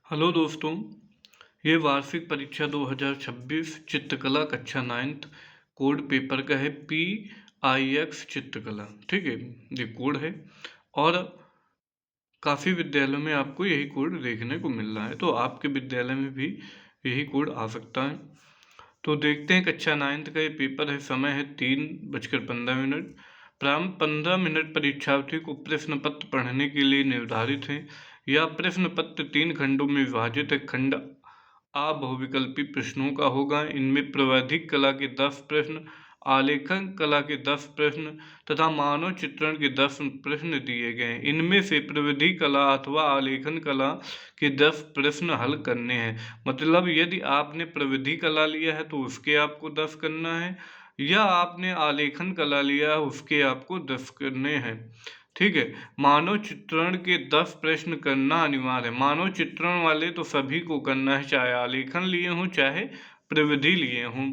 Hello दोस्तों, ये वार्षिक परीक्षा 2026 चित्रकला कक्षा 9th कोड पेपर का है PIX चित्रकला। ठीक है, ये कोड है और काफ़ी विद्यालयों में आपको यही कोड देखने को मिल रहा है, तो आपके विद्यालय में भी यही कोड आ सकता है। तो देखते हैं, कक्षा 9th का ये पेपर है। समय है 3:15। प्रारंभ 15 मिनट परीक्षार्थी को प्रश्न पत्र पढ़ने के लिए निर्धारित है। यह प्रश्न पत्र 3 खंडों में विभाजित है। खंड आ बहुविकल्पी प्रश्नों का होगा। इनमें प्रावैधिक कला के 10 प्रश्न, आलेखन कला के 10 प्रश्न तथा मानव चित्रण के 10 प्रश्न दिए गए हैं। इनमें से प्रावैधिक कला अथवा आलेखन कला के 10 प्रश्न हल करने हैं। मतलब यदि आपने प्रावैधिक कला लिया है तो उसके आपको 10 करना है, या आपने आलेखन कला लिया है उसके आपको 10 करने हैं। ठीक है, मानव चित्रण के 10 प्रश्न करना अनिवार्य है। मानव चित्रण वाले तो सभी को करना है, चाहे आलेखन लिए हों चाहे प्रविधि लिए हों।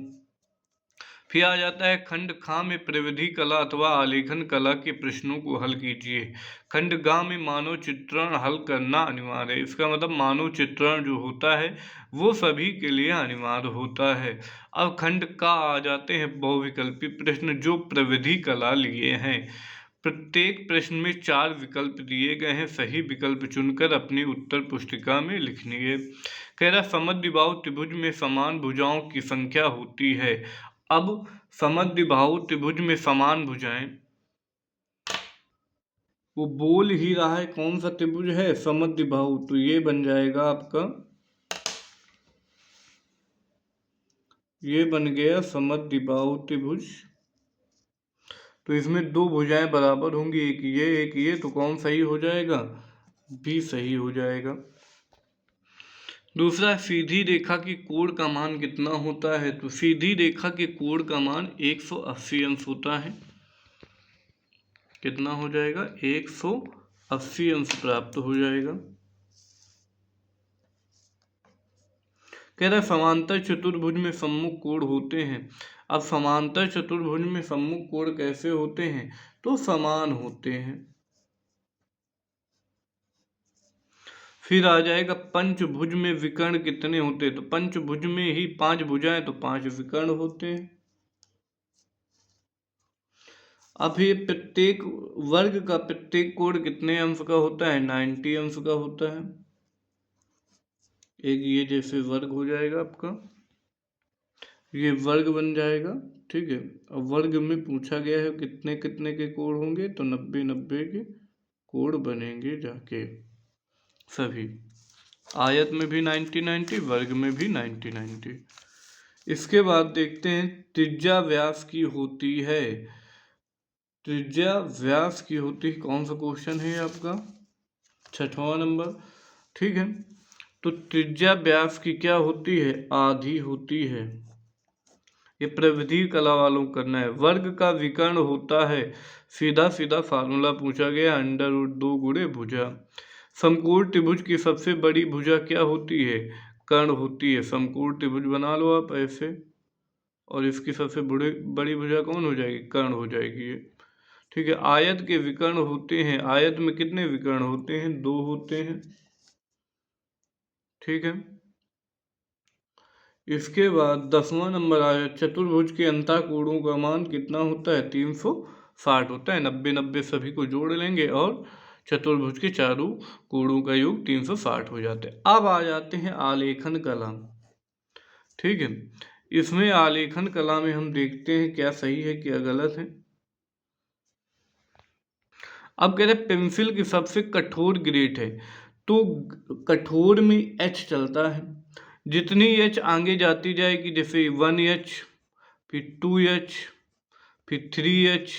फिर आ जाता है खंड खा में प्रविधि कला अथवा आलेखन कला के प्रश्नों को हल कीजिए। खंड गा में मानव चित्रण हल करना अनिवार्य है। इसका मतलब मानव चित्रण जो होता है वो सभी के लिए अनिवार्य होता है। अब खंड का आ जाते हैं बहुविकल्पी प्रश्न जो प्रविधि कला लिए हैं। प्रत्येक प्रश्न में 4 विकल्प दिए गए हैं। सही विकल्प चुनकर अपनी उत्तर पुस्तिका में लिखिए। कह रहा समद्विबाहु त्रिभुज में समान भुजाओं की संख्या होती है। अब समद्विबाहु त्रिभुज में समान भुजाएं, वो बोल ही रहा है कौन सा त्रिभुज है, समद्विबाहु। तो ये बन जाएगा आपका, ये बन गया समद्विबाहु त्रिभुज। तो इसमें दो भुजाएं बराबर होंगी, एक ये, तो कौन सही हो जाएगा, बी सही हो जाएगा। दूसरा, सीधी रेखा की कोण का मान कितना होता है। तो सीधी रेखा के कोण का मान 180 अंश होता है। कितना हो जाएगा, 180 अंश प्राप्त हो जाएगा। कह रहा है समांतर चतुर्भुज में सम्मुख कोण होते हैं। अब समांतर चतुर्भुज में सम्मुख कोण कैसे होते हैं, तो समान होते हैं। फिर आ जाएगा पंचभुज में विकर्ण कितने होते हैं। तो पंचभुज में ही 5 भुजाएं, तो 5 विकर्ण होते हैं। अब ये प्रत्येक वर्ग का प्रत्येक कोण कितने अंश का होता है, 90 अंश का होता है। एक ये जैसे वर्ग हो जाएगा आपका, ये वर्ग बन जाएगा। ठीक है, अब वर्ग में पूछा गया है कितने कितने के कोण होंगे, तो 90 90 के कोण बनेंगे जाके सभी। आयत में भी 90 90, वर्ग में भी 90 90। इसके बाद देखते हैं त्रिज्या व्यास की होती है। त्रिज्या व्यास की होती है, कौन सा क्वेश्चन है आपका, 6वां नंबर। ठीक है, तो त्रिज्या व्यास की क्या होती है, आधी होती है। ये प्रविधि कला वालों को करना है। वर्ग का विकर्ण होता है, सीधा सीधा फार्मूला पूछा गया, √2 गुणे भुजा। समकोण त्रिभुज की सबसे बड़ी भुजा क्या होती है, कर्ण होती है। समकोण त्रिभुज बना लो आप ऐसे, और इसकी सबसे बड़ी भुजा कौन हो जाएगी, कर्ण हो जाएगी ये। ठीक है, आयत के विकर्ण होते हैं। आयत में कितने विकर्ण होते हैं, 2 होते हैं। ठीक है, इसके बाद 10वां नंबर आया, चतुर्भुज के अंतःकोणों का मान कितना होता है, 360 होता है। 90 90 सभी को जोड़ लेंगे और चतुर्भुज के चारों कोणों का योग 360 हो जाते हैं। अब आ जाते हैं आलेखन कला। ठीक है, इसमें आलेखन कला में हम देखते हैं क्या सही है क्या गलत है। अब कह रहे पेंसिल की सबसे कठोर ग्रेड है, तो कठोर में H चलता है। जितनी H आगे जाती जाएगी, जैसे 1H, फिर 2H, फिर 3H,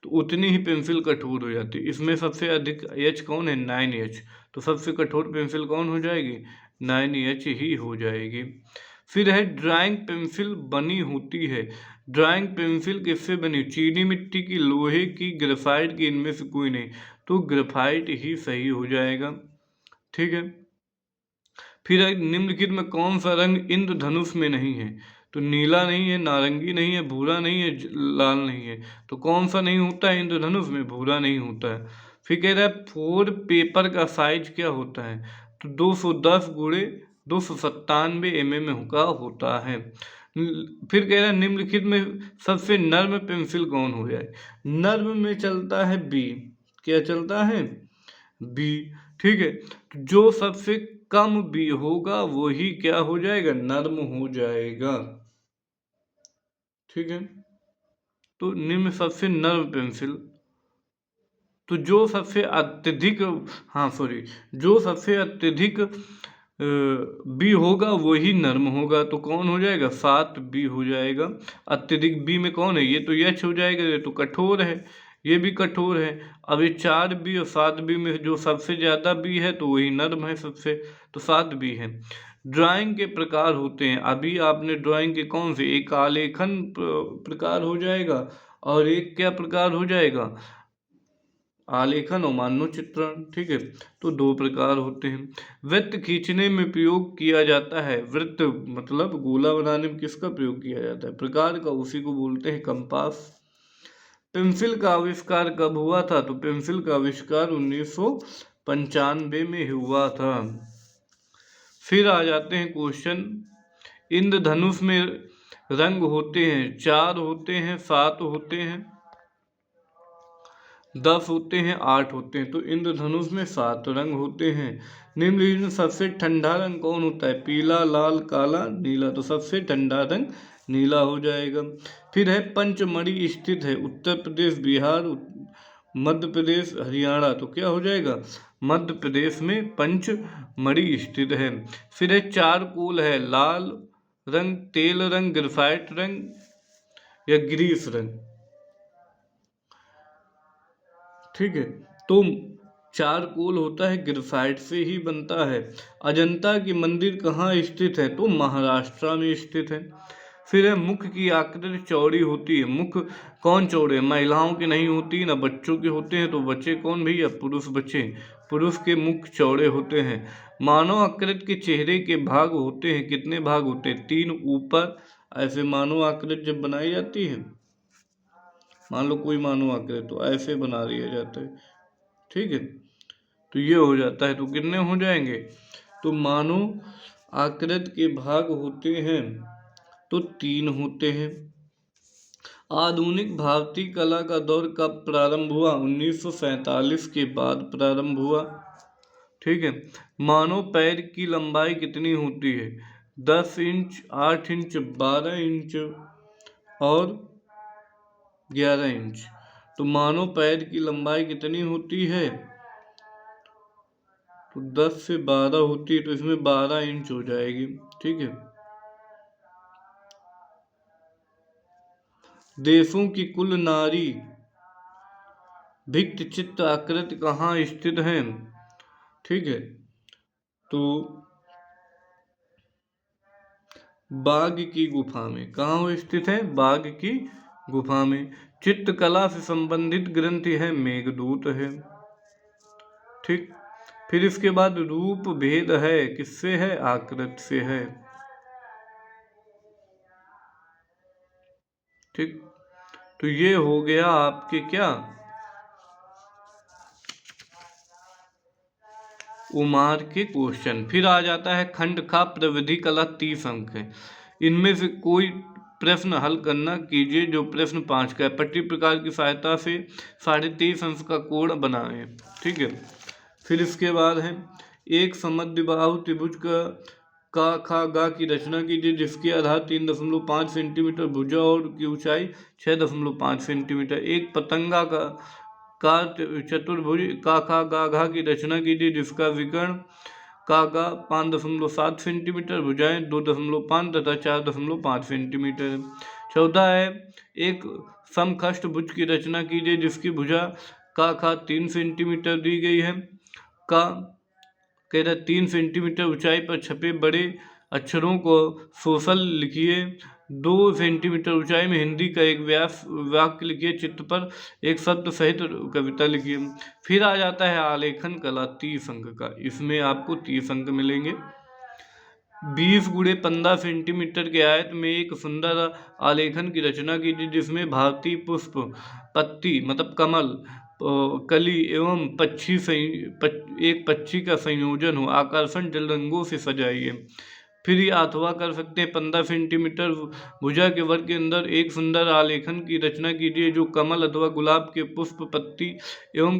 तो उतनी ही पेंसिल कठोर हो जाती है। इसमें सबसे अधिक H कौन है, 9H। तो सबसे कठोर पेंसिल कौन हो जाएगी, 9H ही हो जाएगी। फिर है ड्राइंग पेंसिल बनी होती है। ड्राइंग पेंसिल किससे बनी, चीनी मिट्टी की, लोहे की, ग्रेफाइट की, इनमें से कोई नहीं। तो ग्रेफाइट ही सही हो जाएगा। ठीक है, फिर निम्नलिखित में कौन सा रंग इंद्रधनुष में नहीं है। तो नीला नहीं है, नारंगी नहीं है, भूरा नहीं है, लाल नहीं है। तो कौन सा नहीं होता है इंद्रधनुष में, भूरा नहीं होता है। फिर कह रहा है 4 पेपर का साइज क्या होता है। तो 210 गुणे 297 mm का होता है। फिर कह रहा है निम्नलिखित में सबसे नर्म पेंसिल कौन हो जाए। नर्म में चलता है बी। क्या चलता है? बी। ठीक है, तो जो सबसे कम बी होगा वही क्या हो जाएगा? नर्म हो जाएगा। ठीक है, तो निम्न सबसे नर्म पेंसिल, तो जो सबसे अत्यधिक, हाँ सॉरी, जो सबसे अत्यधिक बी होगा वही नर्म होगा। तो कौन हो जाएगा? 7 बी हो जाएगा। अत्यधिक बी में कौन है? ये तो एच हो जाएगा, ये तो कठोर है, ये भी कठोर है। अब ये 4 बी और 7 बी में जो सबसे ज़्यादा बी है तो वही नर्म है सबसे, तो 7 बी है। ड्राइंग के प्रकार होते हैं, अभी आपने ड्राइंग के कौन से, एक आलेखन प्रकार हो जाएगा और एक क्या प्रकार हो जाएगा? आलेखन और मानव चित्रण। ठीक है, तो 2 प्रकार होते हैं। वृत्त खींचने में प्रयोग किया जाता है, वृत्त मतलब गोला बनाने में किसका प्रयोग किया जाता है? प्रकार का, उसी को बोलते हैं कंपास। पेंसिल का आविष्कार कब हुआ था? तो पेंसिल का आविष्कार 1995 में हुआ था। फिर आ जाते हैं क्वेश्चन, इंद्रधनुष में रंग होते हैं, 4 होते हैं, 7 होते हैं, 10 होते हैं, 8 होते हैं। तो इंद्रधनुष में 7 रंग होते हैं। निम्नलिखित में सबसे ठंडा रंग कौन होता है? पीला, लाल, काला, नीला। तो सबसे ठंडा रंग नीला हो जाएगा। फिर है पंचमढ़ी स्थित है, उत्तर प्रदेश, बिहार, मध्य प्रदेश, हरियाणा। तो क्या हो जाएगा? मध्य प्रदेश में पंचमढ़ी स्थित है। फिर है चारकोल है, लाल रंग, तेल रंग, ग्रेफाइट रंग या ग्रीस रंग। ठीक है, तो चारकोल होता है ग्रेफाइट से ही बनता है। अजंता की मंदिर कहाँ स्थित है? तो महाराष्ट्र में स्थित है। फिर है मुख की आकृति चौड़ी होती है, मुख कौन चौड़े? महिलाओं के नहीं होती ना बच्चों के होते हैं। तो बच्चे कौन भैया? पुरुष बच्चे, पुरुष के मुख चौड़े होते हैं। मानव आकृति के चेहरे के भाग होते हैं, कितने भाग होते हैं? 3 ऊपर। ऐसे मानव आकृति जब बनाई जाती है, मान लो कोई मानव आकृति, तो ऐसे बना दिया जाता है। ठीक है, तो ये हो जाता है। तो कितने हो जाएंगे? तो मानव आकृति के भाग होते हैं तो 3 होते हैं। आधुनिक भारतीय कला का दौर कब प्रारंभ हुआ? 1947 के बाद प्रारंभ हुआ। ठीक है, मानव पैर की लंबाई कितनी होती है? 10 इंच, 8 इंच, 12 इंच और 11 इंच। तो मानव पैर की लंबाई कितनी होती है? तो 10 से 12 होती है, तो इसमें 12 इंच हो जाएगी। ठीक है, देशों की कुल नारी भित्ति चित्र आकृति कहाँ स्थित है? ठीक है, तो बाघ की गुफा में। कहाँ स्थित है? बाघ की गुफा में। चित्रकला से संबंधित ग्रंथ है मेघदूत है। ठीक, फिर इसके बाद रूप भेद है, किससे है? आकृति से है। ठीक, तो ये हो गया आपके क्या? उमार के क्वेश्चन। फिर आ जाता है खंड का प्रविधि कला 30 अंक है। इनमें से कोई प्रश्न हल करना कीजिए जो प्रश्न 5 का है। पट्टी प्रकार की सहायता से 23.5 अंश का कोण बनाएं। ठीक है, फिर इसके बाद है एक समद्विबाहु त्रिभुज का खा गा की रचना कीजिए जिसकी आधार 3.5 सेंटीमीटर, भुजा और की ऊंचाई 6.5 सेंटीमीटर। एक पतंगा का चतुर्भुज का खा गा घा की रचना कीजिए जिसका विकर्ण का गा 5.7 सेंटीमीटर, भुजाएं 2.5 तथा 4.5 सेंटीमीटर। 14 है एक समखष्ट भुज की रचना कीजिए जिसकी भुजा का खा 3 सेंटीमीटर दी गई है। का कह रहा 3 सेंटीमीटर ऊंचाई पर छपे बड़े अक्षरों को सोशल लिखिए। 2 सेंटीमीटर ऊंचाई में हिंदी का एक वाक्य लिखिए। चित्र पर एक शब्द सहित कविता लिखिए। फिर आ जाता है आलेखन कला 30 अंक का। इसमें आपको 30 अंक मिलेंगे। 20 गुणे 15 सेंटीमीटर के आयत में एक सुंदर आलेखन की रचना कीजिए जिसमें भारतीय पुष्प, पत्ती मतलब कमल, कली एवं एक पक्षी का संयोजन हो, आकर्षण जल रंगों से सजाइए। फिर ये अथवा कर सकते हैं 15 सेंटीमीटर भुजा के वर्ग के अंदर एक सुंदर आलेखन की रचना कीजिए जो कमल अथवा गुलाब के पुष्प, पत्ती एवं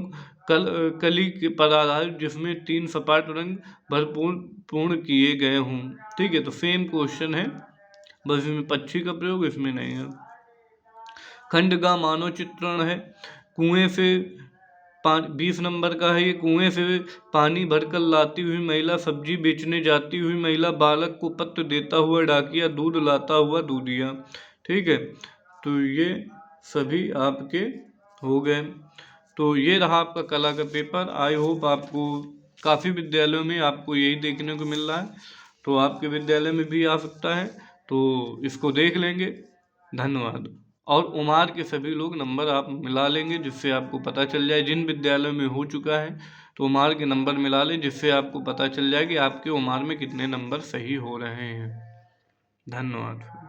कली के पर आधारित, जिसमें 3 सपाट रंग भरपूर पूर्ण किए गए हों। ठीक है, तो सेम क्वेश्चन है, बस इसमें पक्षी का प्रयोग इसमें नहीं है। खंड का मानव चित्रण है, कुएं से 20 नंबर का है ये। कुएं से पानी भरकर लाती हुई महिला, सब्जी बेचने जाती हुई महिला, बालक को पत्र देता हुआ डाकिया, दूध लाता हुआ दूधिया। ठीक है, तो ये सभी आपके हो गए। तो ये रहा आपका कला का पेपर। आई होप आपको काफ़ी विद्यालयों में आपको यही देखने को मिल रहा है, तो आपके विद्यालय में भी आ सकता है, तो इसको देख लेंगे। धन्यवाद। और उमार के सभी लोग नंबर आप मिला लेंगे, जिससे आपको पता चल जाए। जिन विद्यालयों में हो चुका है तो उमार के नंबर मिला लें, जिससे आपको पता चल जाए कि आपके उमार में कितने नंबर सही हो रहे हैं। धन्यवाद।